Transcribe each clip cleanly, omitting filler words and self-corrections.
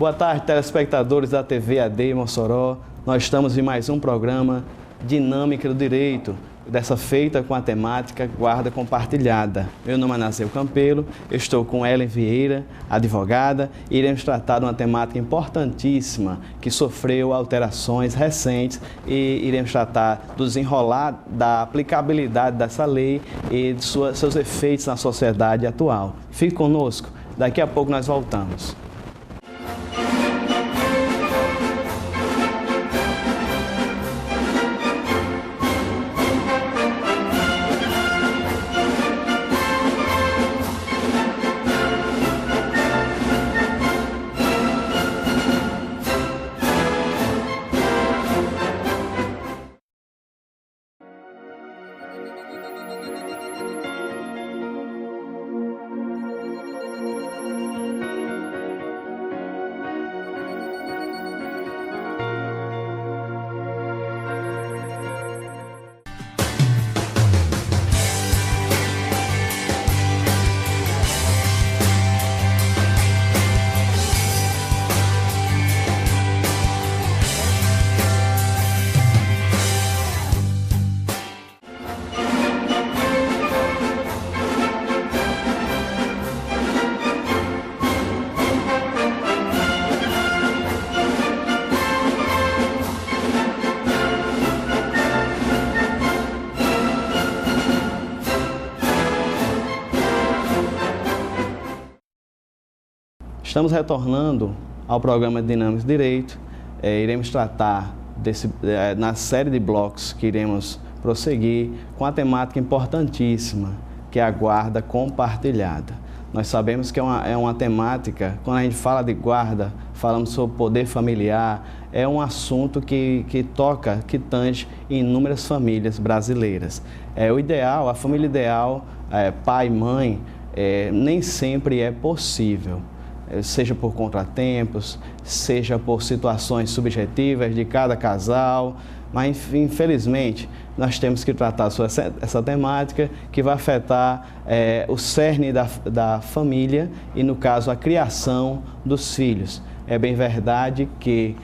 Boa tarde, telespectadores da TV AD Mossoró. Nós estamos em mais um programa Dinâmica do Direito, dessa feita com a temática Guarda Compartilhada. Meu nome é Naseu Campelo, estou com Ellen Vieira, advogada, e iremos tratar de uma temática importantíssima que sofreu alterações recentes e iremos tratar do desenrolar da aplicabilidade dessa lei e de seus efeitos na sociedade atual. Fique conosco, daqui a pouco nós voltamos. Estamos retornando ao programa Dinâmica do Direito. Iremos tratar na série de blocos que iremos prosseguir com a temática importantíssima, que é a guarda compartilhada. Nós sabemos que é uma temática, quando a gente fala de guarda, falamos sobre poder familiar, é um assunto que tange inúmeras famílias brasileiras. O ideal, a família ideal, pai e mãe, nem sempre é possível. Seja por contratempos, seja por situações subjetivas de cada casal, mas infelizmente nós temos que tratar sobre essa temática que vai afetar o cerne da família e, no caso, a criação dos filhos. É bem verdade que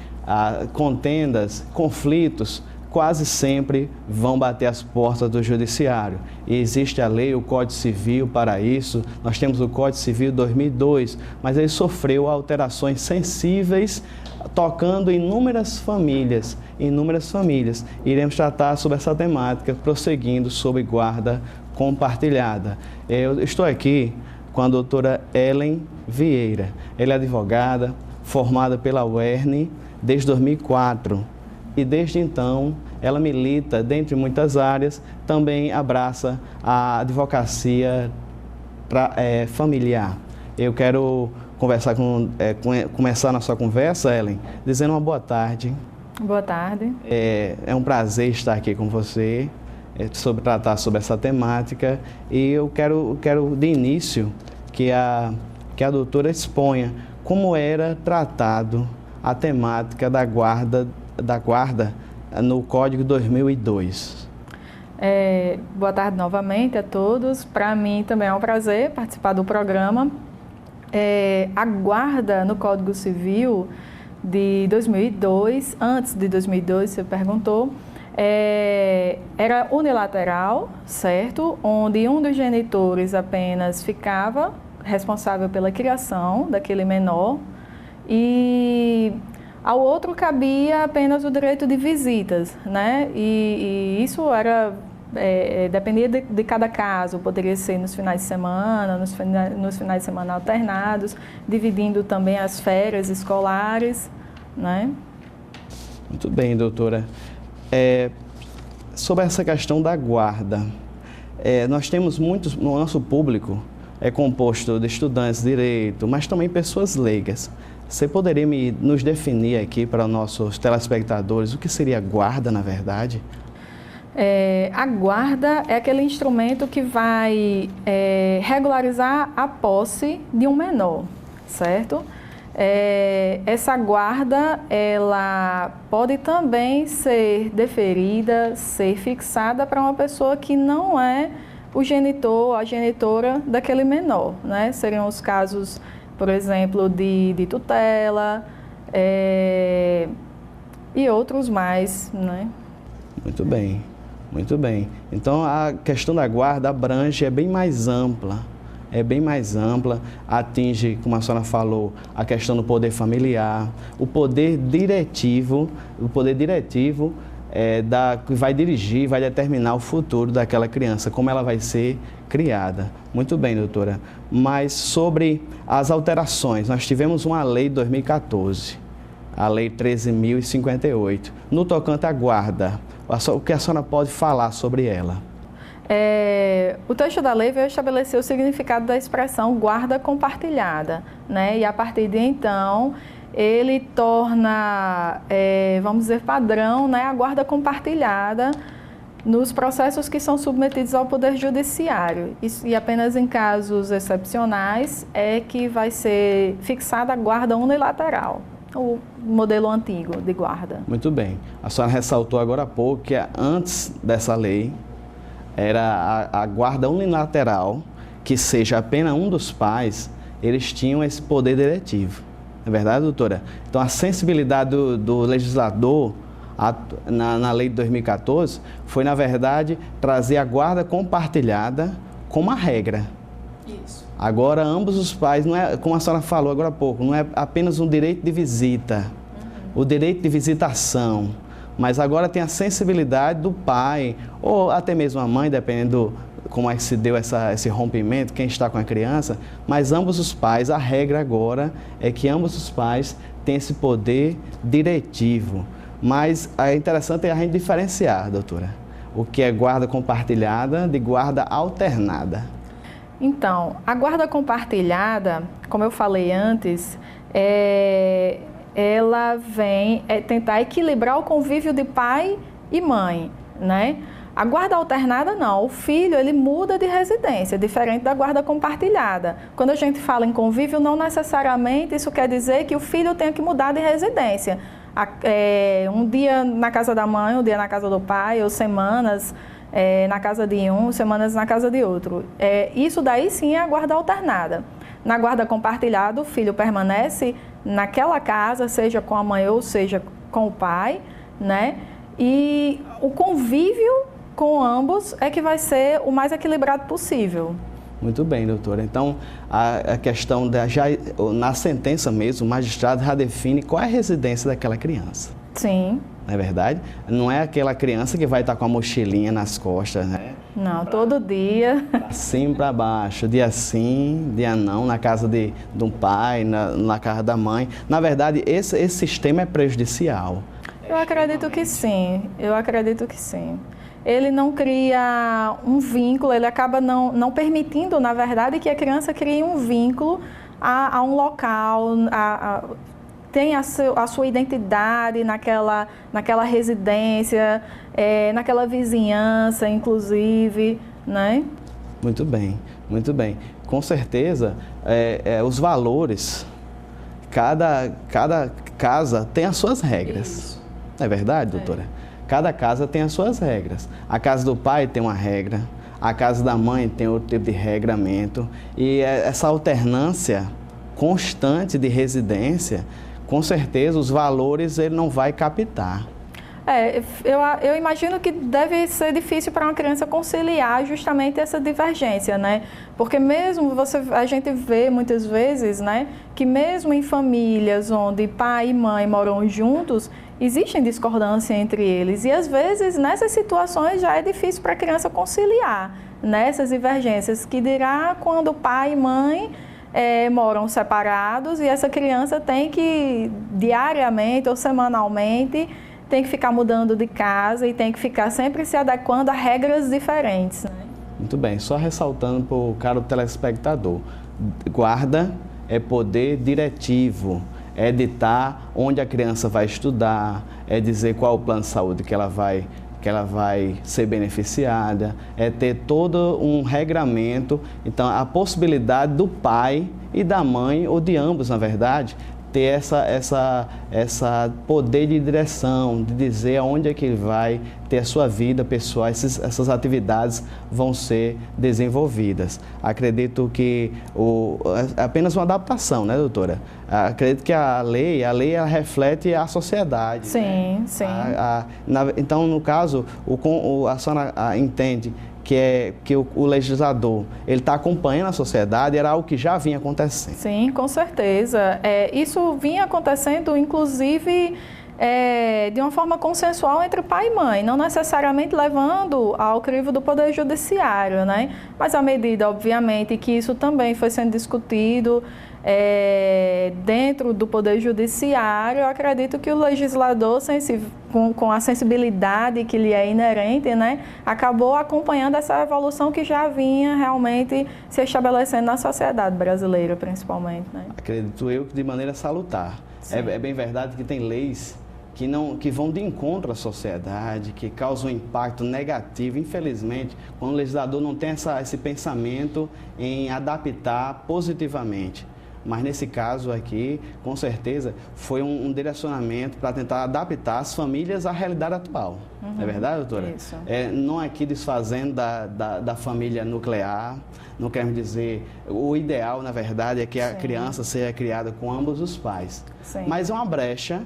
contendas, conflitos, quase sempre vão bater as portas do judiciário. E existe a lei, o Código Civil para isso. Nós temos o Código Civil 2002, mas ele sofreu alterações sensíveis, tocando inúmeras famílias. Iremos tratar sobre essa temática, prosseguindo sobre guarda compartilhada. Eu estou aqui com a doutora Ellen Vieira. Ela é advogada, formada pela UERN desde 2004. E desde então, ela milita, dentre muitas áreas, também abraça a advocacia familiar. Eu quero começar nossa conversa, Ellen, dizendo uma boa tarde. Boa tarde. É um prazer estar aqui com você, tratar sobre essa temática. E eu quero de início, que a doutora exponha como era tratado a temática da guarda no Código 2002. Boa tarde novamente a todos. Para mim também é um prazer participar do programa. A guarda no Código Civil de 2002, antes de 2002, você perguntou, era unilateral, certo? Onde um dos genitores apenas ficava responsável pela criação daquele menor e ao outro cabia apenas o direito de visitas, né? E isso dependia de cada caso, poderia ser nos finais de semana, nos finais de semana alternados, dividindo também as férias escolares, né? Muito bem, doutora. Sobre essa questão da guarda, nós temos muitos, no nosso público é composto de estudantes de direito, mas também pessoas leigas. Você poderia nos definir aqui para nossos telespectadores o que seria guarda, na verdade? A guarda é aquele instrumento que vai regularizar a posse de um menor, certo? Essa guarda, ela pode também ser deferida, ser fixada para uma pessoa que não é o genitor, a genitora daquele menor, né? Seriam os casos por exemplo, de tutela e outros mais, né? Muito bem, muito bem. Então, a questão da guarda abrange, é bem mais ampla. É bem mais ampla, atinge, como a senhora falou, a questão do poder familiar, o poder diretivo que vai dirigir, vai determinar o futuro daquela criança, como ela vai ser criada. Muito bem, doutora. Mas sobre as alterações, nós tivemos uma lei de 2014, a Lei 13.058, no tocante à guarda. O que a senhora pode falar sobre ela? O texto da lei veio estabelecer o significado da expressão guarda compartilhada, né? E a partir de então, ele torna, vamos dizer, padrão, né, a guarda compartilhada nos processos que são submetidos ao Poder Judiciário. E apenas em casos excepcionais é que vai ser fixada a guarda unilateral, o modelo antigo de guarda. Muito bem. A senhora ressaltou agora há pouco que antes dessa lei, era a guarda unilateral, que seja apenas um dos pais, eles tinham esse poder diretivo. Não é verdade, doutora? Então, a sensibilidade do legislador na lei de 2014 foi, na verdade, trazer a guarda compartilhada como a regra. Isso. Agora, ambos os pais, não é, como a senhora falou agora há pouco, não é apenas um direito de visita, o direito de visitação, mas agora tem a sensibilidade do pai, ou até mesmo a mãe, dependendo como é que se deu esse rompimento, quem está com a criança, mas ambos os pais, a regra agora é que ambos os pais têm esse poder diretivo. Mas é interessante a gente diferenciar, doutora, o que é guarda compartilhada de guarda alternada. Então, a guarda compartilhada, como eu falei antes, ela vem tentar equilibrar o convívio de pai e mãe, né? A guarda alternada não, o filho ele muda de residência, diferente da guarda compartilhada. Quando a gente fala em convívio, não necessariamente isso quer dizer que o filho tenha que mudar de residência. Um dia na casa da mãe, um dia na casa do pai, ou semanas na casa de um, semanas na casa de outro. Isso daí sim é a guarda alternada. Na guarda compartilhada, o filho permanece naquela casa, seja com a mãe ou seja com o pai, né? E o convívio com ambos é que vai ser o mais equilibrado possível. Muito bem, doutora. Então, a questão na sentença mesmo, o magistrado já define qual é a residência daquela criança. Sim. Não é verdade? Não é aquela criança que vai estar com a mochilinha nas costas, né? Não, todo dia. Pra cima e para baixo, dia sim, dia não, na casa de um pai, na casa da mãe. Na verdade, esse sistema é prejudicial. Eu acredito que sim, Ele não cria um vínculo, ele acaba não permitindo, na verdade, que a criança crie um vínculo a um local, tem a sua identidade naquela residência, naquela vizinhança, inclusive, né? Muito bem, muito bem. Com certeza, os valores, cada casa tem as suas regras. Isso. Não é verdade, doutora? Cada casa tem as suas regras. A casa do pai tem uma regra, a casa da mãe tem outro tipo de regramento. E essa alternância constante de residência, com certeza os valores ele não vai captar. Eu imagino que deve ser difícil para uma criança conciliar justamente essa divergência, né? Porque mesmo a gente vê muitas vezes, né, que mesmo em famílias onde pai e mãe moram juntos, existem discordância entre eles. E às vezes nessas situações já é difícil para a criança conciliar nessas divergências, que dirá quando pai e mãe moram separados e essa criança tem que diariamente ou semanalmente tem que ficar mudando de casa e tem que ficar sempre se adequando a regras diferentes, né? Muito bem, só ressaltando para o caro telespectador, guarda é poder diretivo, é ditar onde a criança vai estudar, é dizer qual o plano de saúde que ela vai ser beneficiada, é ter todo um regramento. Então, a possibilidade do pai e da mãe, ou de ambos, na verdade, ter essa poder de direção, de dizer aonde é que ele vai ter a sua vida pessoal, essas atividades vão ser desenvolvidas. Acredito que é apenas uma adaptação, né, doutora? Acredito que a lei ela reflete a sociedade. Sim, né? sim. Então, no caso, a senhora entende que o legislador ele está acompanhando a sociedade, era algo que já vinha acontecendo. Sim, com certeza. Isso vinha acontecendo, inclusive, de uma forma consensual entre pai e mãe, não necessariamente levando ao crivo do Poder Judiciário, né? Mas à medida, obviamente, que isso também foi sendo discutido dentro do Poder Judiciário, eu acredito que o legislador, com a sensibilidade que lhe é inerente, né, acabou acompanhando essa evolução que já vinha realmente se estabelecendo na sociedade brasileira, principalmente. Né? Acredito eu que de maneira salutar. É bem verdade que tem leis que vão de encontro à sociedade, que causam um impacto negativo, infelizmente, quando o legislador não tem esse pensamento em adaptar positivamente. Mas nesse caso aqui, com certeza, foi um direcionamento para tentar adaptar as famílias à realidade atual. Não é verdade, doutora? Isso. Não aqui desfazendo da família nuclear, não queremos dizer... O ideal, na verdade, é que a criança seja criada com ambos os pais. Sim. Mas é uma brecha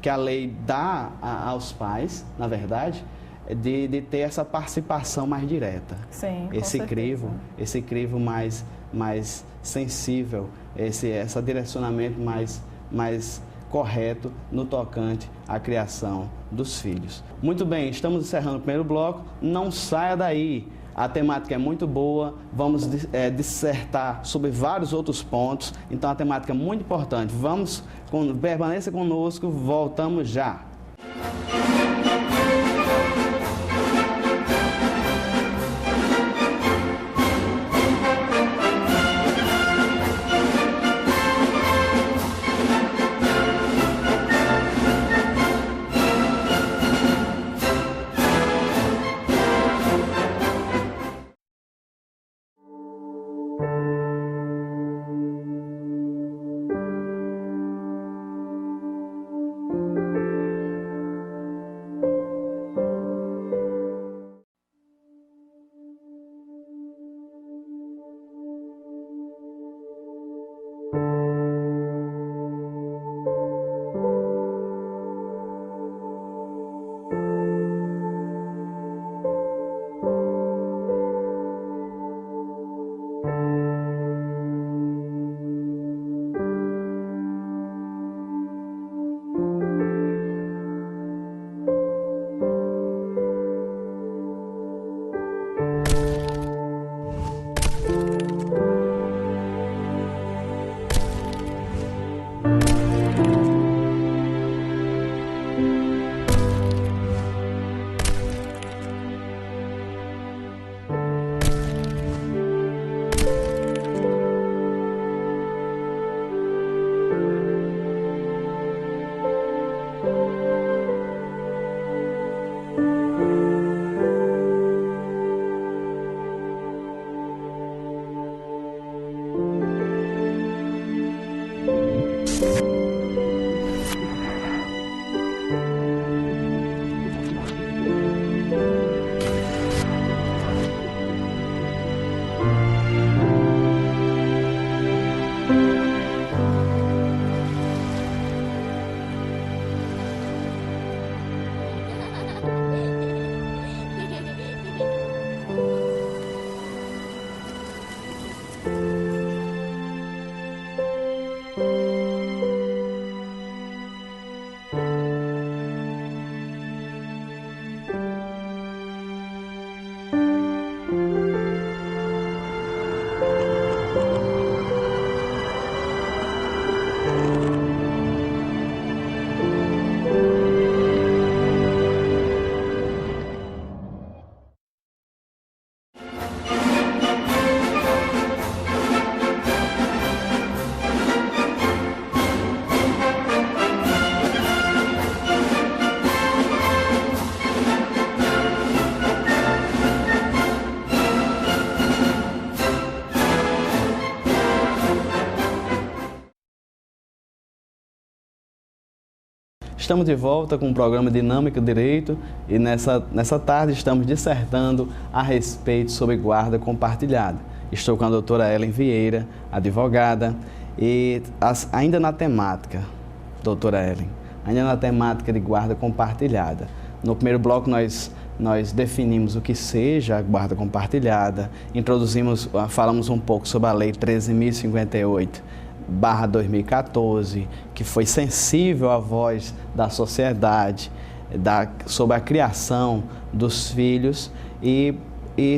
que a lei dá aos pais, na verdade, de ter essa participação mais direta. Sim, esse crivo mais sensível, esse direcionamento mais correto no tocante à criação dos filhos. Muito bem, estamos encerrando o primeiro bloco. Não saia daí. A temática é muito boa, vamos dissertar sobre vários outros pontos, então a temática é muito importante. Permaneça conosco, voltamos já. Estamos de volta com o programa Dinâmica Direito e nessa tarde estamos dissertando a respeito sobre guarda compartilhada. Estou com a doutora Ellen Vieira, advogada, e ainda na temática, doutora Ellen, ainda na temática de guarda compartilhada. No primeiro bloco nós definimos o que seja a guarda compartilhada, falamos um pouco sobre a Lei 13.058/2014, que foi sensível à voz da sociedade, sobre a criação dos filhos, e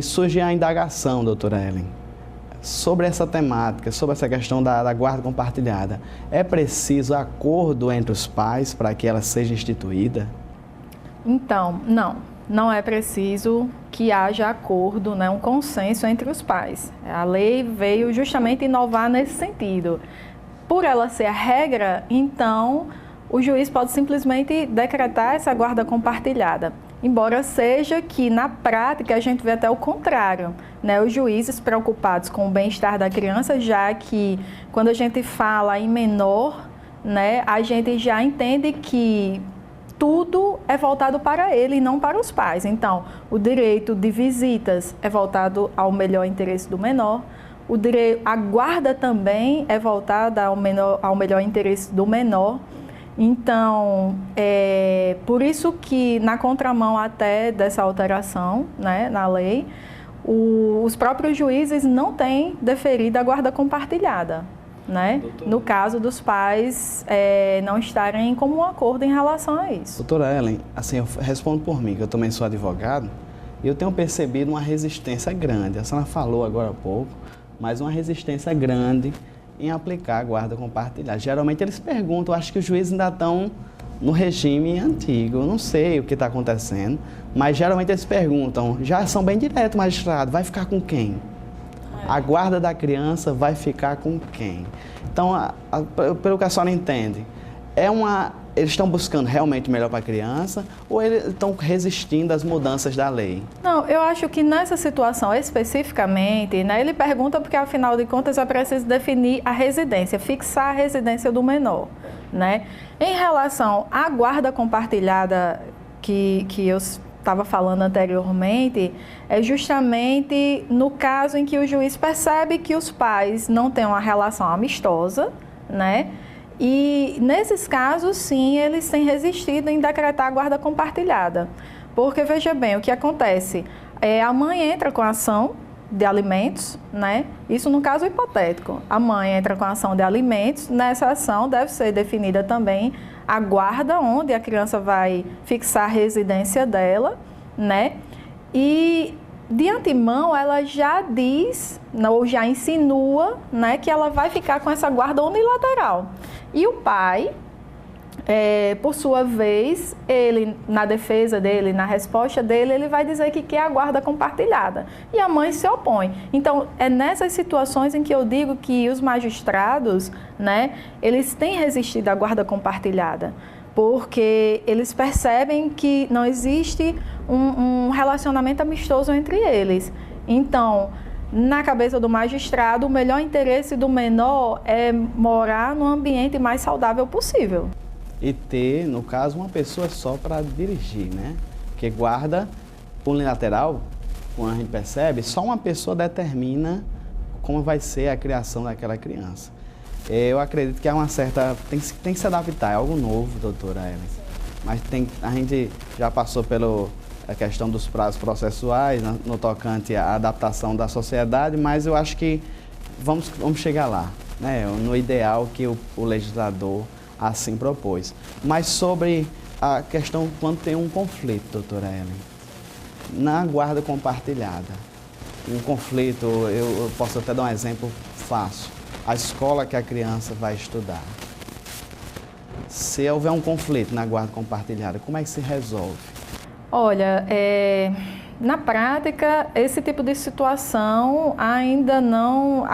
surge a indagação, doutora Ellen, sobre essa temática, sobre essa questão da guarda compartilhada. É preciso acordo entre os pais para que ela seja instituída? Então, não é preciso que haja acordo, né, um consenso entre os pais. A lei veio justamente inovar nesse sentido. Por ela ser a regra, então, o juiz pode simplesmente decretar essa guarda compartilhada. Embora seja que, na prática, a gente vê até o contrário, né? Os juízes preocupados com o bem-estar da criança, já que quando a gente fala em menor, né, a gente já entende que tudo é voltado para ele e não para os pais. Então, o direito de visitas é voltado ao melhor interesse do menor, a guarda também é voltada ao melhor interesse do menor. Então, por isso que, na contramão até dessa alteração, né, na lei, os próprios juízes não têm deferido a guarda compartilhada, né? No caso dos pais não estarem em comum acordo em relação a isso. Doutora Ellen, assim, eu respondo por mim, que eu também sou advogado, e eu tenho percebido uma resistência grande. A senhora falou agora há pouco, mas uma resistência grande em aplicar a guarda compartilhada. Geralmente eles perguntam, acho que os juízes ainda estão no regime antigo, eu não sei o que está acontecendo, mas geralmente eles perguntam, já são bem diretos, magistrado, vai ficar com quem? A guarda da criança vai ficar com quem? Então, pelo que a senhora entende, eles estão buscando realmente o melhor para a criança ou eles estão resistindo às mudanças da lei? Não, eu acho que nessa situação especificamente, né, ele pergunta porque, afinal de contas, é preciso definir a residência, fixar a residência do menor, né? Em relação à guarda compartilhada que eu estava falando anteriormente, é justamente no caso em que o juiz percebe que os pais não têm uma relação amistosa, né? E nesses casos, sim, eles têm resistido em decretar a guarda compartilhada. Porque, veja bem, o que acontece? A mãe entra com a ação de alimentos, né? Isso no caso hipotético. A mãe entra com a ação de alimentos, nessa ação deve ser definida também a guarda onde a criança vai fixar a residência dela, né? E de antemão ela já diz, ou já insinua, né, que ela vai ficar com essa guarda unilateral. E o pai, por sua vez, ele, na defesa dele, na resposta dele, ele vai dizer que quer a guarda compartilhada. E a mãe se opõe. Então, é nessas situações em que eu digo que os magistrados, né, eles têm resistido à guarda compartilhada, porque eles percebem que não existe um relacionamento amistoso entre eles. Então, na cabeça do magistrado, o melhor interesse do menor é morar no ambiente mais saudável possível. E ter, no caso, uma pessoa só para dirigir, né? Porque guarda unilateral, quando a gente percebe, só uma pessoa determina como vai ser a criação daquela criança. Eu acredito que há uma certa... Tem que se adaptar, é algo novo, doutora Ellen. Mas a gente já passou pela questão dos prazos processuais, no tocante à adaptação da sociedade, mas eu acho que vamos chegar lá, né? No ideal que o legislador assim propôs. Mas sobre a questão quando tem um conflito, doutora Ellen, na guarda compartilhada, um conflito, eu posso até dar um exemplo fácil, a escola que a criança vai estudar. Se houver um conflito na guarda compartilhada, como é que se resolve? Olha, na prática, esse tipo de situação ainda não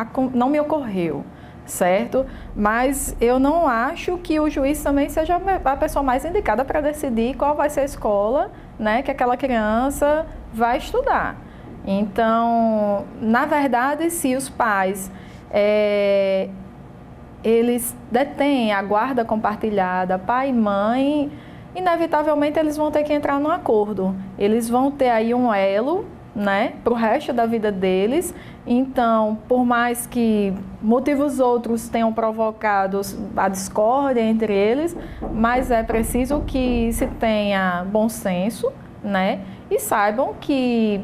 me ocorreu, certo? Mas eu não acho que o juiz também seja a pessoa mais indicada para decidir qual vai ser a escola, né, que aquela criança vai estudar. Então, na verdade, se os pais eles detêm a guarda compartilhada, pai e mãe, inevitavelmente eles vão ter que entrar num acordo. Eles vão ter aí um elo, né, para o resto da vida deles. Então, por mais que motivos outros tenham provocado a discórdia entre eles, mas é preciso que se tenha bom senso, né, e saibam que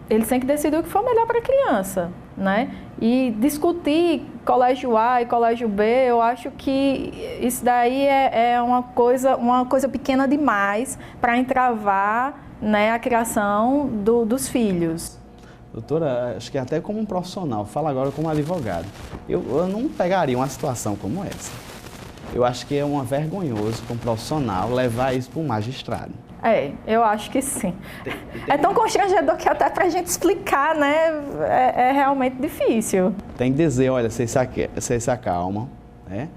eles têm que decidir o que for melhor para a criança, né? E discutir colégio A e colégio B, eu acho que isso daí é uma coisa pequena demais para entravar, né, a criação dos filhos. Doutora, acho que até como um profissional, fala agora como advogado, eu não pegaria uma situação como essa. Eu acho que é vergonhoso como profissional levar isso para um magistrado. Eu acho que sim. É tão constrangedor que até para a gente explicar, né, é realmente difícil. Tem que dizer, olha, vocês se acalmam, né?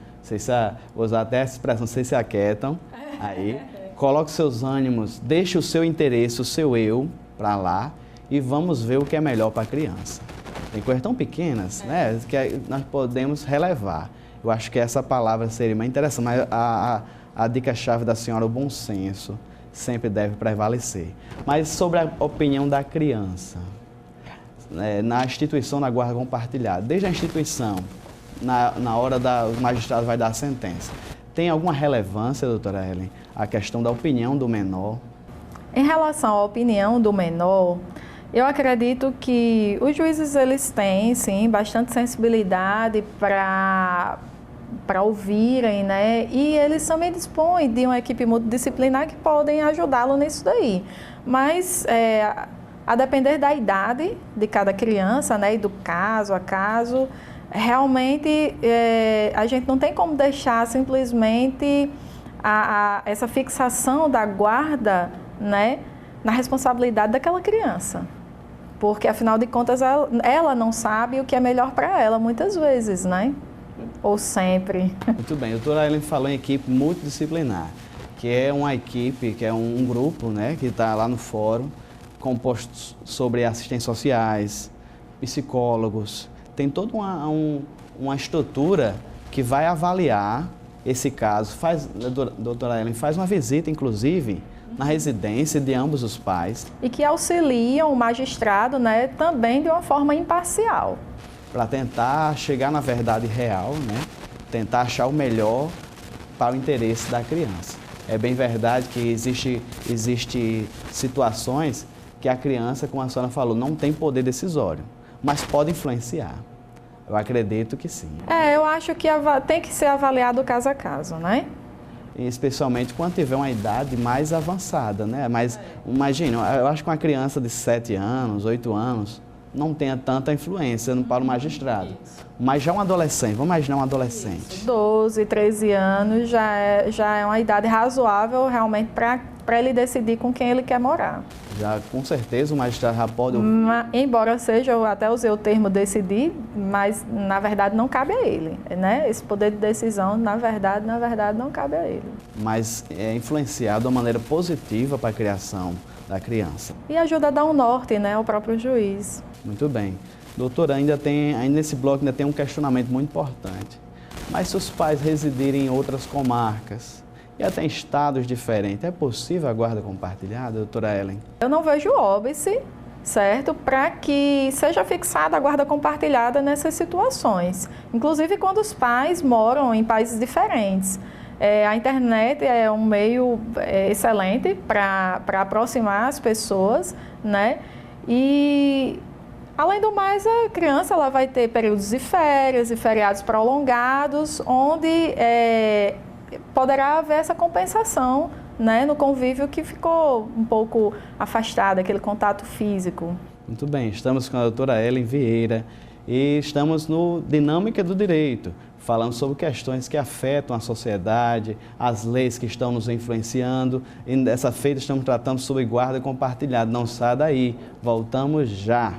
Vou usar até essa expressão, vocês se aquietam, aí, coloque seus ânimos, deixe o seu interesse, o seu eu para lá e vamos ver o que é melhor para a criança. Tem coisas tão pequenas, né, que nós podemos relevar. Eu acho que essa palavra seria mais interessante, mas a dica-chave da senhora, o bom senso, sempre deve prevalecer. Mas sobre a opinião da criança, na instituição da guarda compartilhada, desde a instituição, na hora o magistrado vai dar a sentença, tem alguma relevância, doutora Ellen, a questão da opinião do menor? Em relação à opinião do menor, eu acredito que os juízes eles têm, sim, bastante sensibilidade para ouvirem, né? E eles também dispõem de uma equipe multidisciplinar que podem ajudá-lo nisso daí. Mas, a depender da idade de cada criança, né, e do caso a caso, realmente a gente não tem como deixar simplesmente essa fixação da guarda, né, na responsabilidade daquela criança. Porque, afinal de contas, ela não sabe o que é melhor para ela, muitas vezes, né? Ou sempre. Muito bem, a doutora Ellen falou em equipe multidisciplinar, que é uma equipe, que é um grupo, né, que está lá no fórum, composto sobre assistentes sociais, psicólogos, tem toda uma estrutura que vai avaliar esse caso. A doutora Ellen faz uma visita, inclusive, na residência de ambos os pais. E que auxiliam o magistrado, né, também de uma forma imparcial. Para tentar chegar na verdade real, né? Tentar achar o melhor para o interesse da criança. É bem verdade que existe situações que a criança, como a senhora falou, não tem poder decisório, mas pode influenciar. Eu acredito que sim. Eu acho que tem que ser avaliado caso a caso, né? E especialmente quando tiver uma idade mais avançada, né? Mas imagina, eu acho que uma criança de 7 anos, 8 anos, não tenha tanta influência para o magistrado. Mas já um adolescente, vamos imaginar um adolescente. 12, 13 anos já é uma idade razoável realmente para ele decidir com quem ele quer morar. Já, com certeza, o magistrado já pode... Embora seja, eu até usei o termo decidir, mas na verdade não cabe a ele, né? Esse poder de decisão, na verdade, não cabe a ele. Mas é influenciado de uma maneira positiva para a criação da criança. E ajuda a dar um norte, né, ao próprio juiz. Muito bem. Doutora, ainda nesse bloco ainda tem um questionamento muito importante. Mas se os pais residirem em outras comarcas e até em estados diferentes, é possível a guarda compartilhada, doutora Ellen? Eu não vejo óbice, certo, para que seja fixada a guarda compartilhada nessas situações. Inclusive quando os pais moram em países diferentes. A internet é um meio excelente para aproximar as pessoas, né? E, além do mais, a criança ela vai ter períodos de férias e feriados prolongados, onde poderá haver essa compensação, né, no convívio que ficou um pouco afastado, aquele contato físico. Muito bem, estamos com a doutora Ellen Vieira e estamos no Dinâmica do Direito, falando sobre questões que afetam a sociedade, as leis que estão nos influenciando. E dessa feita estamos tratando sobre guarda compartilhada. Não saia daí, voltamos já.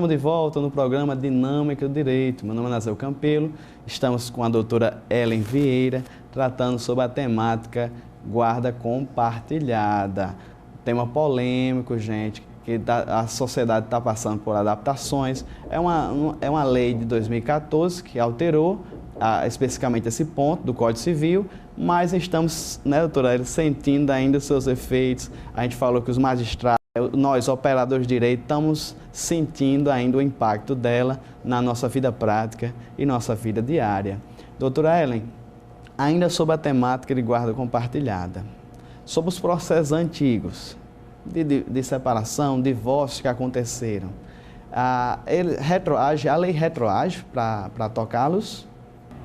Estamos de volta no programa Dinâmica do Direito. Meu nome é Nazel Campelo, estamos com a doutora Ellen Vieira, tratando sobre a temática guarda compartilhada. Tema polêmico, gente, que a sociedade está passando por adaptações. É uma lei de 2014 que alterou especificamente esse ponto do Código Civil, mas estamos, né, doutora Ellen, sentindo ainda os seus efeitos. A gente falou que os magistrados, nós, operadores de direito, estamos sentindo ainda o impacto dela na nossa vida prática e nossa vida diária. Doutora Ellen, ainda sobre a temática de guarda compartilhada, sobre os processos antigos de separação, divórcio que aconteceram, a lei retroage para tocá-los?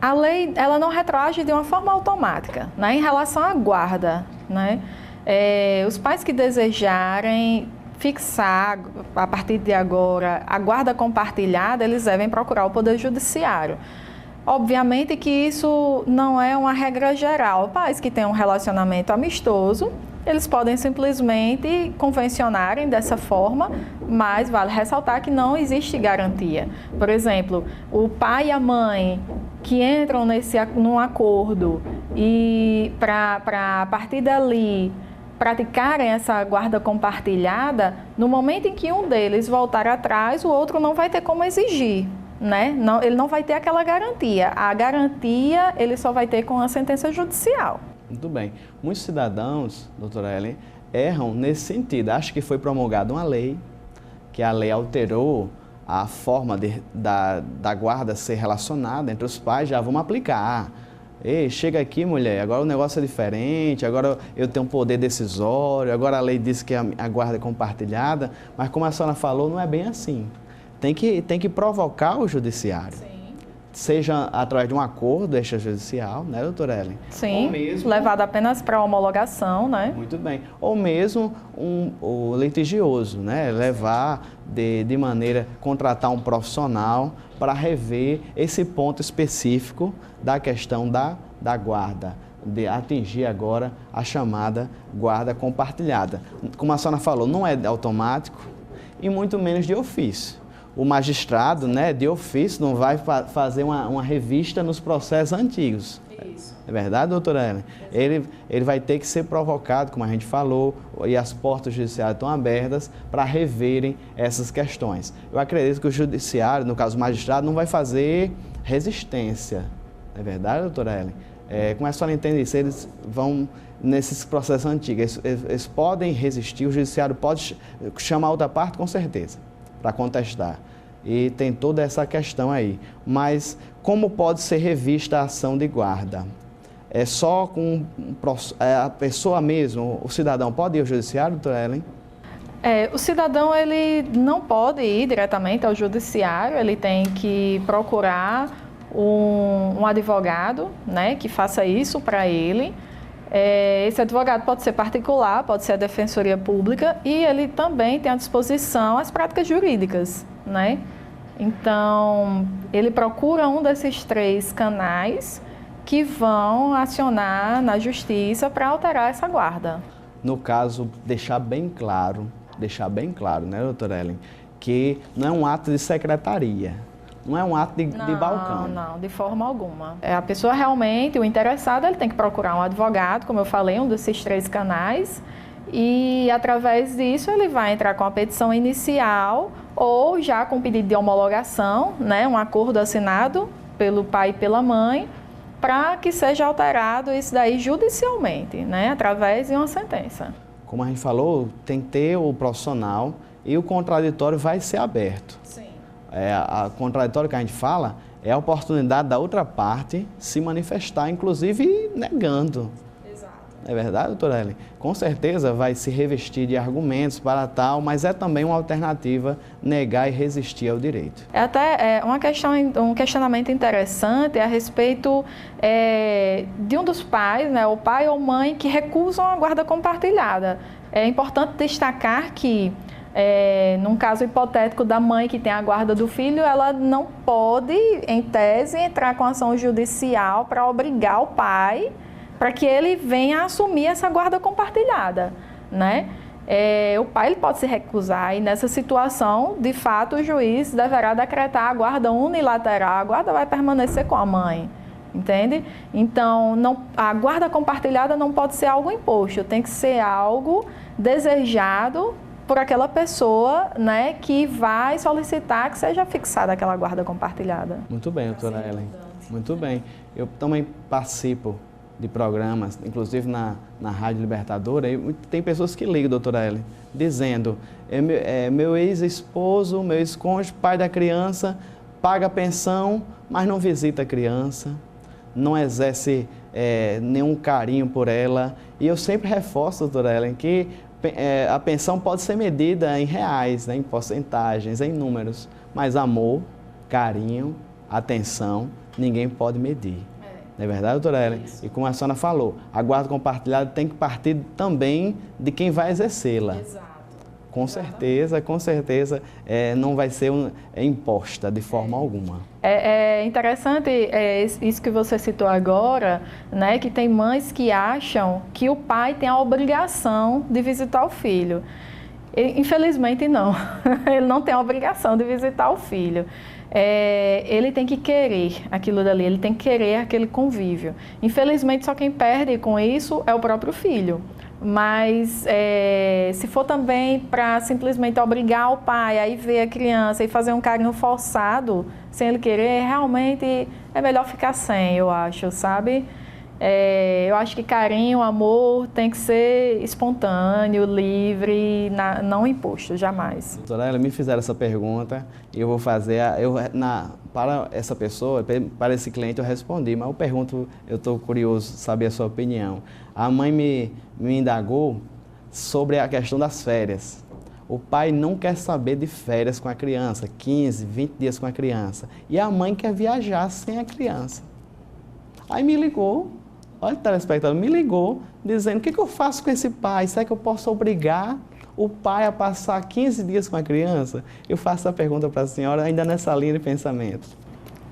A lei, ela não retroage de uma forma automática, né, em relação à guarda, né? Os pais que desejarem fixar, a partir de agora, a guarda compartilhada, eles devem procurar o Poder Judiciário. Obviamente que isso não é uma regra geral. Pais que têm um relacionamento amistoso, eles podem simplesmente convencionarem dessa forma, mas vale ressaltar que não existe garantia. Por exemplo, o pai e a mãe que entram num acordo e para a partir dali praticarem essa guarda compartilhada, no momento em que um deles voltar atrás, o outro não vai ter como exigir, né? Não, ele não vai ter aquela garantia. A garantia ele só vai ter com a sentença judicial. Muito bem. Muitos cidadãos, doutora Ellen, erram nesse sentido. Acho que foi promulgada uma lei, que a lei alterou a forma da guarda ser relacionada entre os pais, já vamos aplicar. Ei, chega aqui, mulher, agora o negócio é diferente, agora eu tenho um poder decisório, agora a lei diz que a guarda é compartilhada, mas como a senhora falou, não é bem assim. Tem que provocar o judiciário. Sim. Seja através de um acordo extrajudicial, né, doutora Ellen? Sim, ou mesmo, levado apenas para homologação, né? Muito bem. Ou mesmo o litigioso, né? Levar de maneira, contratar um profissional para rever esse ponto específico da questão da guarda, de atingir agora a chamada guarda compartilhada. Como a senhora falou, não é automático e muito menos de ofício. O magistrado, né, de ofício, não vai fazer uma revista nos processos antigos. Isso. É verdade, doutora Ellen? Ele vai ter que ser provocado, como a gente falou, e as portas judiciárias estão abertas para reverem essas questões. Eu acredito que o judiciário, no caso o magistrado, não vai fazer resistência. É verdade, doutora Ellen? Como a senhora entende isso? Eles vão, nesses processos antigos, eles podem resistir, o judiciário pode chamar outra parte, com certeza, para contestar. E tem toda essa questão aí. Mas como pode ser revista a ação de guarda? É só com a pessoa mesmo, o cidadão pode ir ao judiciário, doutora Ellen? O cidadão ele não pode ir diretamente ao judiciário, ele tem que procurar um advogado, né, que faça isso para ele. Esse advogado pode ser particular, pode ser a Defensoria Pública e ele também tem à disposição as práticas jurídicas, né? Então, ele procura um desses 3 canais que vão acionar na justiça para alterar essa guarda. No caso, deixar bem claro, né, doutora Ellen, que não é um ato de secretaria. Não é um ato de balcão. Não, de forma alguma. A pessoa realmente, o interessado, ele tem que procurar um advogado, como eu falei, um desses 3 canais, e através disso ele vai entrar com a petição inicial ou já com pedido de homologação, né, um acordo assinado pelo pai e pela mãe, para que seja alterado isso daí judicialmente, né, através de uma sentença. Como a gente falou, tem que ter o profissional e o contraditório vai ser aberto. Sim. A contraditório que a gente fala é a oportunidade da outra parte se manifestar, inclusive negando. Exato. É verdade, doutora Ellen? Com certeza vai se revestir de argumentos para tal, mas é também uma alternativa negar e resistir ao direito. Até um questionamento interessante a respeito de um dos pais, né, o pai ou mãe, que recusam a guarda compartilhada. É importante destacar que num caso hipotético da mãe que tem a guarda do filho, ela não pode, em tese, entrar com ação judicial para obrigar o pai para que ele venha assumir essa guarda compartilhada, né? o pai ele pode se recusar e nessa situação, de fato, o juiz deverá decretar a guarda unilateral, a guarda vai permanecer com a mãe, entende? Então, a guarda compartilhada não pode ser algo imposto, tem que ser algo desejado por aquela pessoa, né, que vai solicitar que seja fixada aquela guarda compartilhada. Muito bem, doutora Ellen. Muito bem. Eu também participo de programas, inclusive na Rádio Libertadora, e tem pessoas que ligam, doutora Ellen, dizendo, meu ex-esposo, meu ex-cônjuge, pai da criança, paga a pensão, mas não visita a criança, não exerce nenhum carinho por ela. E eu sempre reforço, doutora Ellen, que a pensão pode ser medida em reais, né, em porcentagens, em números, mas amor, carinho, atenção, ninguém pode medir. Não é verdade, doutora Ellen? E como a senhora falou, a guarda compartilhada tem que partir também de quem vai exercê-la. Exato. Com certeza, não vai ser imposta de forma alguma. É interessante isso que você citou agora, né, que tem mães que acham que o pai tem a obrigação de visitar o filho. Infelizmente, não. Ele não tem a obrigação de visitar o filho. Ele tem que querer aquilo dali, ele tem que querer aquele convívio. Infelizmente, só quem perde com isso é o próprio filho. Mas se for também para simplesmente obrigar o pai a ir ver a criança e fazer um carinho forçado, sem ele querer, realmente é melhor ficar sem, eu acho, sabe? Eu acho que carinho, amor tem que ser espontâneo, livre, não imposto, jamais. Doutora Ellen, me fizeram essa pergunta e eu vou fazer, para essa pessoa, para esse cliente eu respondi, mas eu estou curioso de saber a sua opinião. A mãe me indagou sobre a questão das férias. O pai não quer saber de férias com a criança, 15, 20 dias com a criança, e a mãe quer viajar sem a criança. Aí me ligou. Olha, o telespectador me ligou dizendo, o que eu faço com esse pai? Será que eu posso obrigar o pai a passar 15 dias com a criança? Eu faço a pergunta para a senhora ainda nessa linha de pensamento.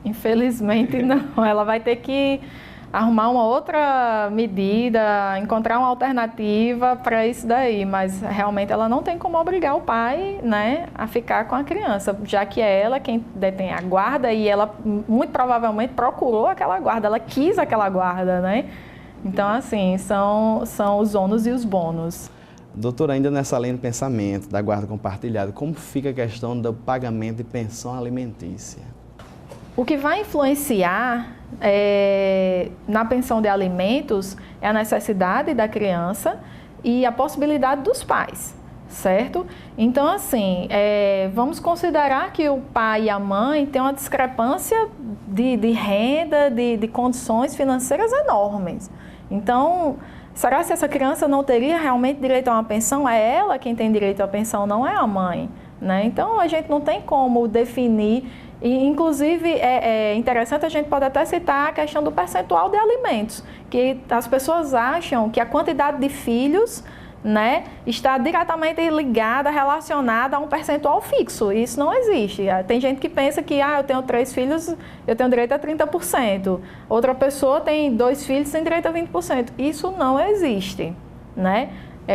Infelizmente não, ela vai ter que arrumar uma outra medida, encontrar uma alternativa para isso daí, mas realmente ela não tem como obrigar o pai, né, a ficar com a criança, já que é ela quem detém a guarda e ela muito provavelmente procurou aquela guarda, ela quis aquela guarda, né? Então, assim, são os ônus e os bônus. Doutora, ainda nessa linha de pensamento da guarda compartilhada, como fica a questão do pagamento de pensão alimentícia? O que vai influenciar na pensão de alimentos é a necessidade da criança e a possibilidade dos pais, certo? Então, assim, vamos considerar que o pai e a mãe têm uma discrepância de renda, de condições financeiras enormes. Então, será que essa criança não teria realmente direito a uma pensão? É ela quem tem direito à pensão, não é a mãe, né? Então, a gente não tem como definir. E, inclusive, é interessante, a gente pode até citar a questão do percentual de alimentos, que as pessoas acham que a quantidade de filhos, né, está diretamente ligada, relacionada a um percentual fixo. Isso não existe. Tem gente que pensa que eu tenho 3 filhos, eu tenho direito a 30%. Outra pessoa tem 2 filhos, tem direito a 20%. Isso não existe, né?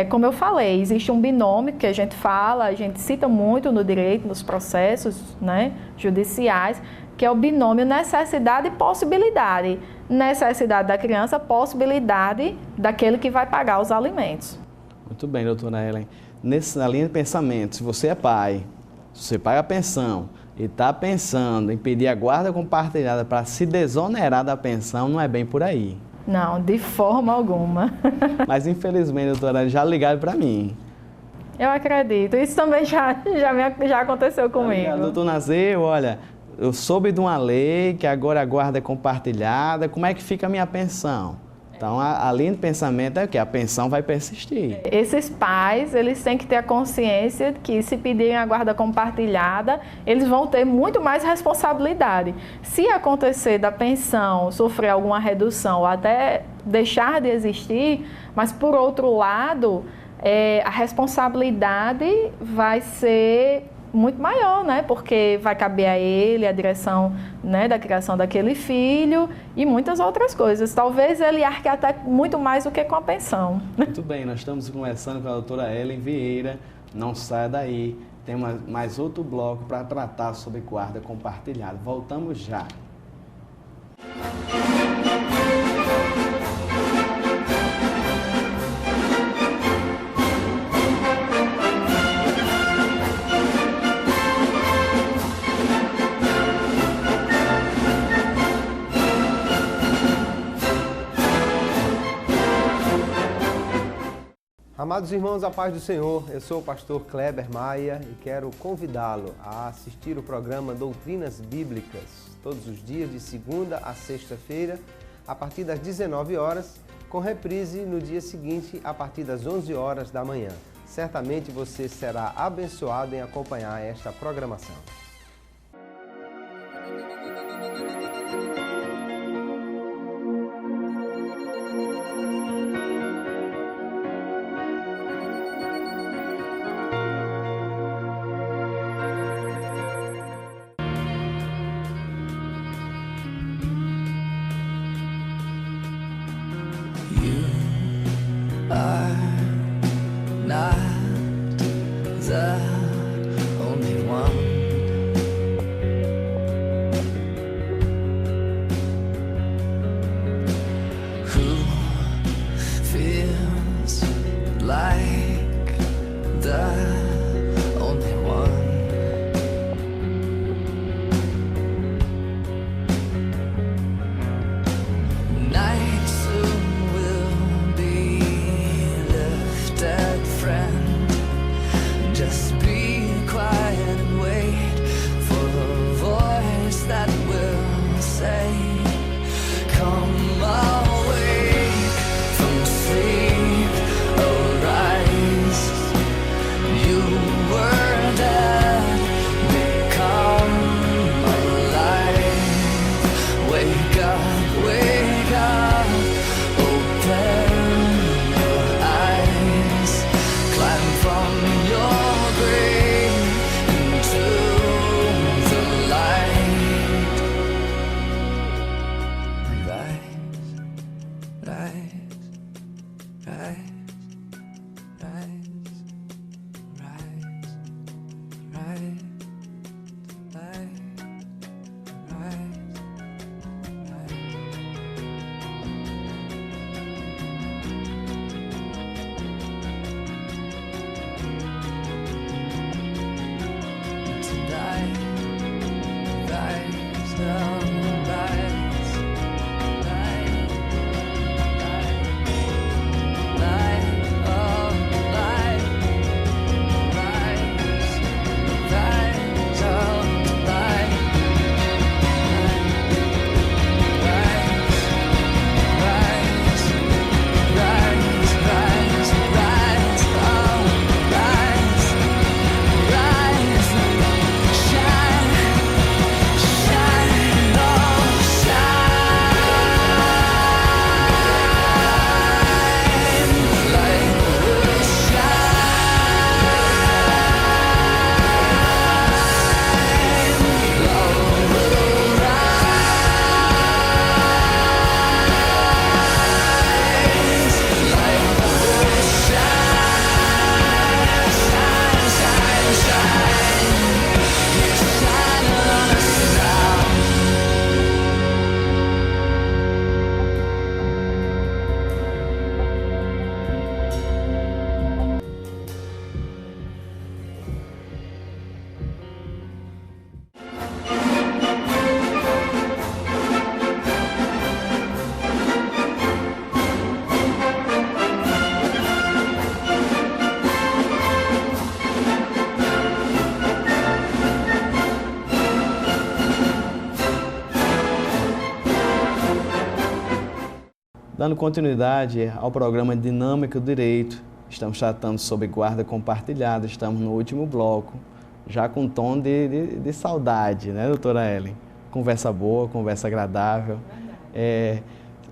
Como eu falei, existe um binômio que a gente fala, a gente cita muito no direito, nos processos, né, judiciais, que é o binômio necessidade e possibilidade. Necessidade da criança, possibilidade daquele que vai pagar os alimentos. Muito bem, doutora Ellen. Na linha de pensamento, se você é pai, se você paga a pensão e está pensando em pedir a guarda compartilhada para se desonerar da pensão, não é bem por aí. Não, de forma alguma. Mas, infelizmente, doutora, já ligaram para mim. Eu acredito. Isso também já aconteceu comigo. Doutor Nazeu, olha, eu soube de uma lei que agora a guarda é compartilhada. Como é que fica a minha pensão? Então, a linha de pensamento é que a pensão vai persistir. Esses pais, eles têm que ter a consciência que se pedirem a guarda compartilhada, eles vão ter muito mais responsabilidade. Se acontecer da pensão sofrer alguma redução ou até deixar de existir, mas por outro lado, a responsabilidade vai ser muito maior, né? Porque vai caber a ele a direção, né, da criação daquele filho e muitas outras coisas. Talvez ele arque até muito mais do que com a pensão. Muito bem, nós estamos conversando com a doutora Ellen Vieira. Não saia daí, tem mais outro bloco para tratar sobre guarda compartilhada. Voltamos já. Amados irmãos, a paz do Senhor, eu sou o pastor Kleber Maia e quero convidá-lo a assistir o programa Doutrinas Bíblicas, todos os dias de segunda a sexta-feira, a partir das 19 horas, com reprise no dia seguinte, a partir das 11 horas da manhã. Certamente você será abençoado em acompanhar esta programação. Dando continuidade ao programa Dinâmica do Direito, estamos tratando sobre guarda compartilhada, estamos no último bloco, já com um tom de saudade, né, doutora Ellen? Conversa boa, conversa agradável.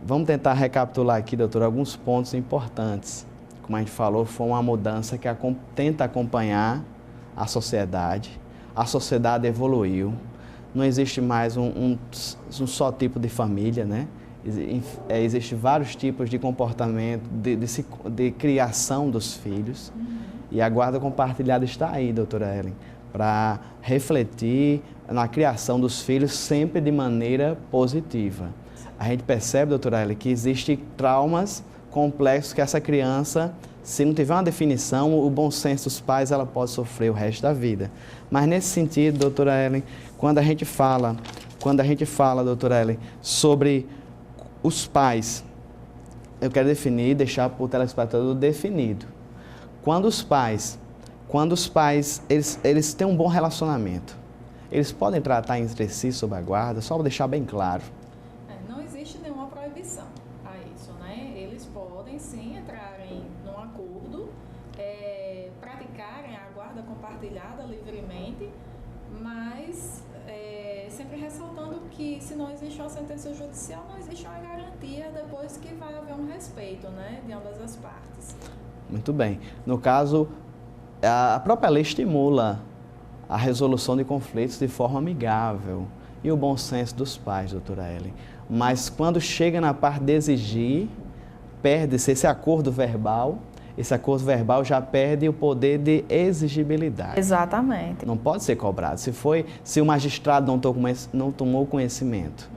Vamos tentar recapitular aqui, doutora, alguns pontos importantes. Como a gente falou, foi uma mudança que tenta acompanhar a sociedade, a sociedade evoluiu, não existe mais um só tipo de família, né? Existem vários tipos de comportamento, de criação dos filhos. E a guarda compartilhada está aí, doutora Ellen, para refletir na criação dos filhos sempre de maneira positiva. A gente percebe, doutora Ellen, que existem traumas complexos que essa criança, se não tiver uma definição, o bom senso dos pais, ela pode sofrer o resto da vida. Mas nesse sentido, doutora Ellen, quando a gente fala, doutora Ellen, sobre os pais, eu quero definir, deixar para o telespectador definido. Quando os pais eles têm um bom relacionamento, eles podem tratar entre si sob a guarda, só para deixar bem claro. Não existe nenhuma proibição a isso, né? Eles podem sim entrarem num acordo, praticarem a guarda compartilhada livremente, mas sempre ressaltando que se não existe uma sentença judicial, não existe uma garantia depois que vai haver um respeito, né, de ambas as partes. Muito bem. No caso, a própria lei estimula a resolução de conflitos de forma amigável e o bom senso dos pais, doutora Ellen. Mas quando chega na parte de exigir, perde-se esse acordo verbal. Esse acordo verbal já perde o poder de exigibilidade. Exatamente. Não pode ser cobrado. Se o magistrado não tomou conhecimento,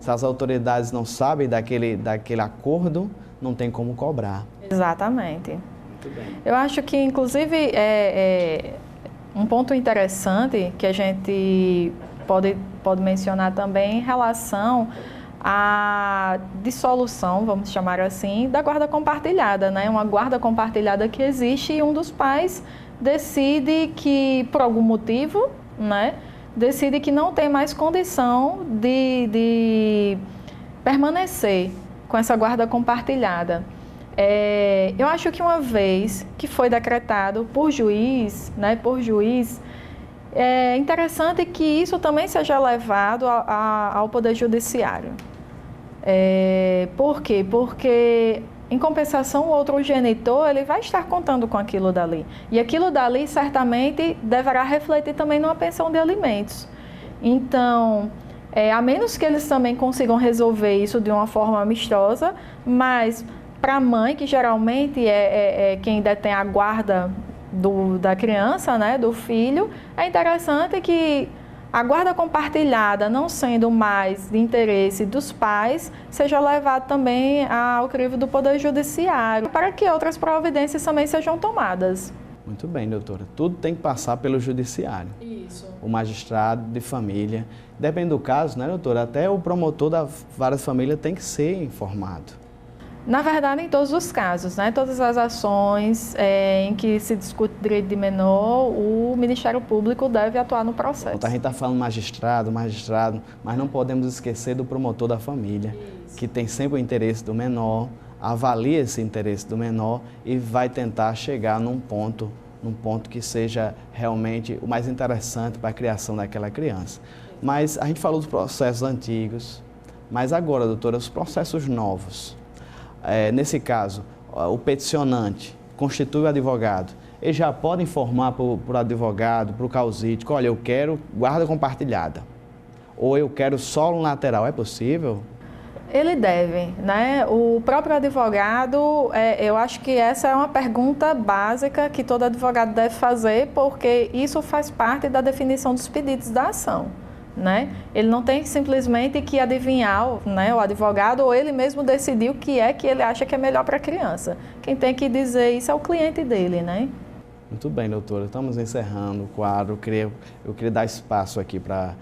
se as autoridades não sabem daquele acordo, não tem como cobrar. Exatamente. Muito bem. Eu acho que, inclusive, um ponto interessante que a gente pode mencionar também em relação à dissolução, vamos chamar assim, da guarda compartilhada, né? Uma guarda compartilhada que existe e um dos pais decide que, por algum motivo, né, decide que não tem mais condição de permanecer com essa guarda compartilhada. Eu acho que uma vez que foi decretado por juiz, é interessante que isso também seja levado ao Poder Judiciário. Por quê? Porque, em compensação, o outro genitor ele vai estar contando com aquilo dali. E aquilo dali, certamente, deverá refletir também numa pensão de alimentos. Então, a menos que eles também consigam resolver isso de uma forma amistosa, mas para a mãe, que geralmente é quem detém a guarda da criança, né, do filho, é interessante que a guarda compartilhada, não sendo mais de interesse dos pais, seja levada também ao crivo do Poder Judiciário, para que outras providências também sejam tomadas. Muito bem, doutora. Tudo tem que passar pelo judiciário. Isso. O magistrado de família. Depende do caso, né, doutora? Até o promotor da vara de família tem que ser informado. Na verdade, em todos os casos, né? Todas as ações em que se discute direito de menor, o Ministério Público deve atuar no processo. A gente está falando magistrado, mas não podemos esquecer do promotor da família, isso, que tem sempre o interesse do menor, avalia esse interesse do menor e vai tentar chegar num ponto que seja realmente o mais interessante para a criação daquela criança. Mas a gente falou dos processos antigos, mas agora, doutora, os processos novos. Nesse caso, o peticionante constitui o advogado, ele já pode informar para o advogado, para o causídico, olha, eu quero guarda compartilhada, ou eu quero solo lateral, é possível? Ele deve, né? O próprio advogado, eu acho que essa é uma pergunta básica que todo advogado deve fazer, porque isso faz parte da definição dos pedidos da ação. Né? Ele não tem simplesmente que adivinhar, né, o advogado, ou ele mesmo decidir o que é que ele acha que é melhor para a criança. Quem tem que dizer isso é o cliente dele, né? Muito bem, doutora. Estamos encerrando o quadro. Eu queria dar espaço aqui para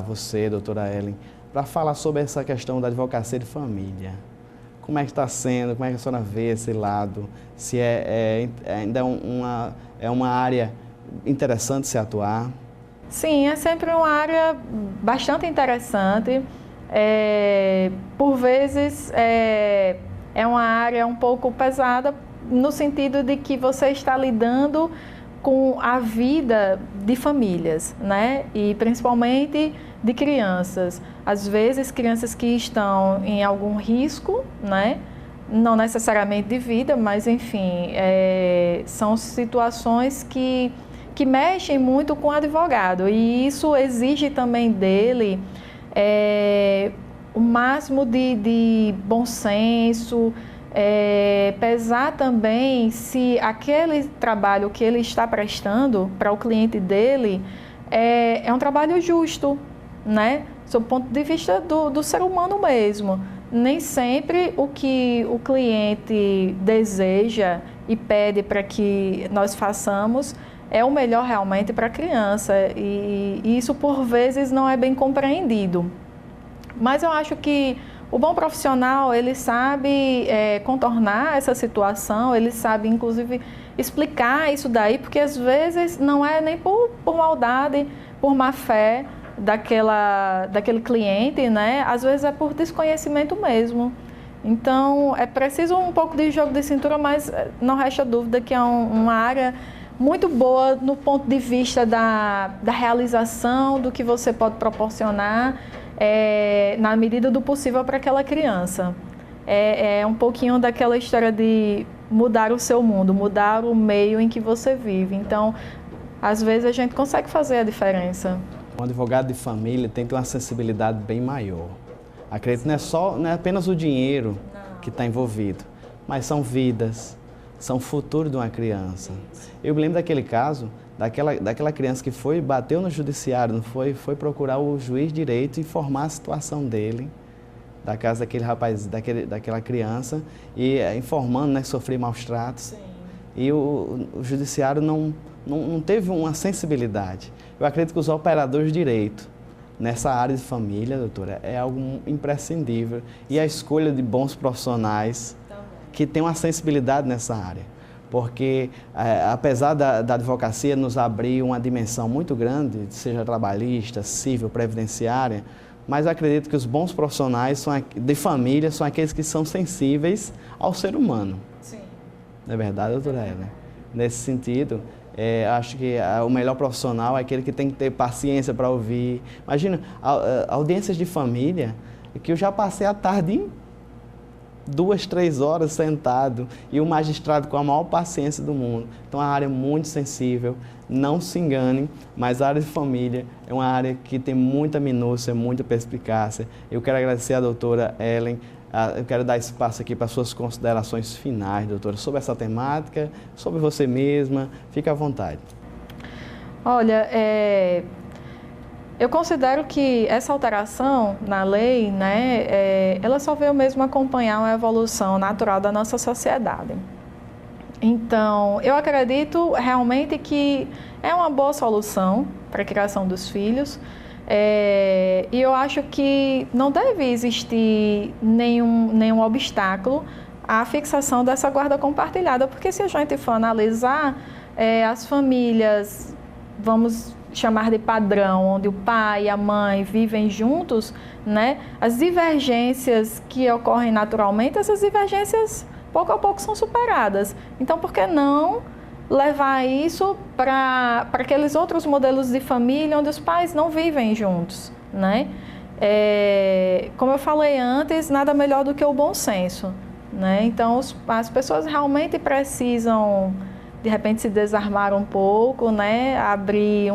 você, doutora Ellen, para falar sobre essa questão da advocacia de família. Como é que está sendo? Como é que a senhora vê esse lado? Se ainda é uma área interessante se atuar? Sim, é sempre uma área bastante interessante. Por vezes é uma área um pouco pesada, no sentido de que você está lidando com a vida de famílias, né? E principalmente de crianças. Às vezes, crianças que estão em algum risco, né? Não necessariamente de vida, mas enfim, são situações que que mexem muito com o advogado, e isso exige também dele o máximo de bom senso, pesar também se aquele trabalho que ele está prestando para o cliente dele é um trabalho justo, né? Sob o ponto de vista do ser humano mesmo. Nem sempre o que o cliente deseja e pede para que nós façamos é o melhor realmente para a criança, e isso por vezes não é bem compreendido. Mas eu acho que o bom profissional, ele sabe contornar essa situação, ele sabe inclusive explicar isso daí, porque às vezes não é nem por maldade, por má fé daquele cliente, né? Às vezes é por desconhecimento mesmo. Então, é preciso um pouco de jogo de cintura, mas não resta dúvida que é uma área muito boa no ponto de vista da realização, do que você pode proporcionar na medida do possível para aquela criança. É um pouquinho daquela história de mudar o seu mundo, mudar o meio em que você vive. Então, às vezes a gente consegue fazer a diferença. Um advogado de família tem que ter uma sensibilidade bem maior. Acredito que não é apenas o dinheiro que está envolvido, mas são vidas, são o futuro de uma criança. Eu me lembro daquele caso, daquela criança que bateu no judiciário, foi procurar o juiz de direito e informar a situação dele, da casa daquele rapaz, daquela criança, e informando, né, que sofria maus tratos. Sim. E o judiciário não teve uma sensibilidade. Eu acredito que os operadores de direito nessa área de família, doutora, é algo imprescindível. E a escolha de bons profissionais que têm uma sensibilidade nessa área. Porque, apesar da advocacia nos abrir uma dimensão muito grande, seja trabalhista, civil, previdenciária, mas eu acredito que os bons profissionais de família são aqueles que são sensíveis ao ser humano. Sim. Não é verdade, doutora Ellen? Nesse sentido, acho que o melhor profissional é aquele que tem que ter paciência para ouvir. Imagina, audiências de família, que eu já passei a tarde 2, 3 horas sentado, e o magistrado com a maior paciência do mundo. Então, é uma área muito sensível, não se enganem, mas a área de família é uma área que tem muita minúcia, muita perspicácia. Eu quero agradecer à doutora Ellen. Eu quero dar espaço aqui para suas considerações finais, doutora, sobre essa temática, sobre você mesma. Fique à vontade. Olha, eu considero que essa alteração na lei, né, ela só veio mesmo acompanhar uma evolução natural da nossa sociedade. Então, eu acredito realmente que é uma boa solução para a criação dos filhos. E eu acho que não deve existir nenhum obstáculo à fixação dessa guarda compartilhada, porque se a gente for analisar as famílias, vamos chamar de padrão, onde o pai e a mãe vivem juntos, né, as divergências que ocorrem naturalmente, essas divergências pouco a pouco são superadas. Então, por que não levar isso para aqueles outros modelos de família onde os pais não vivem juntos, né? Como eu falei antes, nada melhor do que o bom senso, né? Então, as pessoas realmente precisam, de repente, se desarmar um pouco, né? Abrir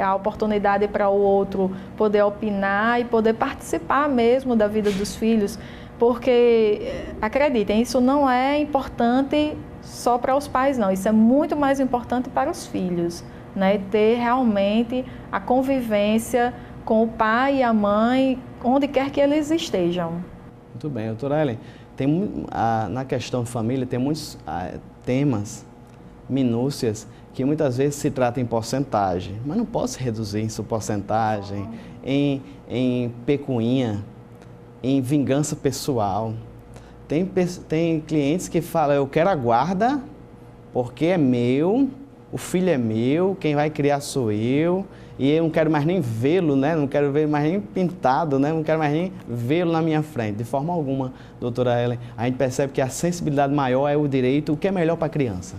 a oportunidade para o outro poder opinar e poder participar mesmo da vida dos filhos, porque, acreditem, isso não é importante só para os pais, não. Isso é muito mais importante para os filhos, né? Ter realmente a convivência com o pai e a mãe, onde quer que eles estejam. Muito bem, doutora Ellen. Na questão família, tem muitos temas, minúcias, que muitas vezes se trata em porcentagem, mas não pode se reduzir em sua porcentagem, em pecuinha, em vingança pessoal. Tem clientes que falam, eu quero a guarda porque é meu, o filho é meu, quem vai criar sou eu, e eu não quero mais nem vê-lo, né? Não quero ver mais nem pintado, né? Não quero mais nem vê-lo na minha frente. De forma alguma, doutora Ellen, a gente percebe que a sensibilidade maior é o direito, o que é melhor para a criança.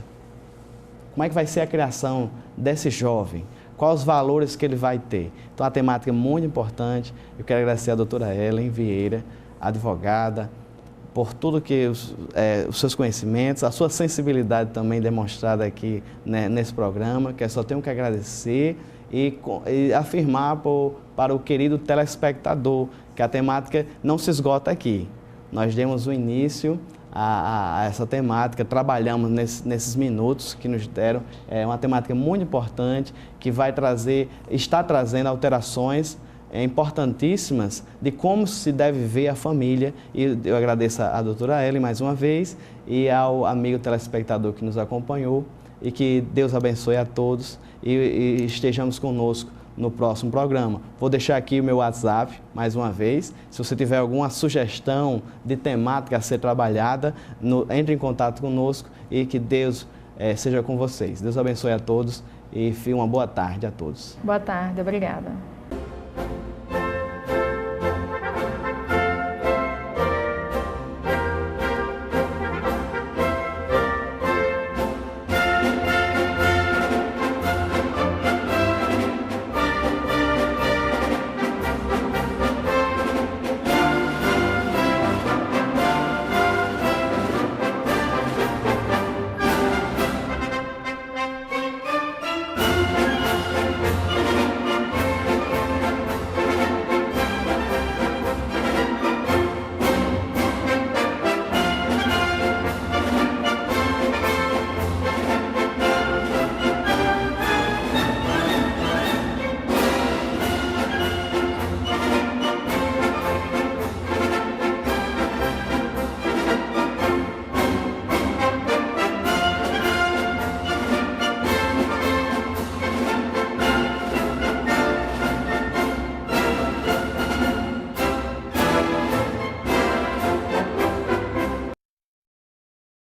Como é que vai ser a criação desse jovem? Quais os valores que ele vai ter? Então, a temática é muito importante. Eu quero agradecer a doutora Ellen Vieira, advogada, por tudo que os seus conhecimentos, a sua sensibilidade também demonstrada aqui, né, nesse programa, que eu só tenho que agradecer e afirmar para o querido telespectador que a temática não se esgota aqui. Nós demos o início a essa temática, trabalhamos nesses minutos que nos deram, é uma temática muito importante que está trazendo alterações importantíssimas de como se deve ver a família, e eu agradeço a doutora Ellen mais uma vez e ao amigo telespectador que nos acompanhou, e que Deus abençoe a todos e estejamos conosco no próximo programa. Vou deixar aqui o meu WhatsApp mais uma vez, se você tiver alguma sugestão de temática a ser trabalhada, entre em contato conosco e que Deus seja com vocês. Deus abençoe a todos e uma boa tarde a todos. Boa tarde, obrigada.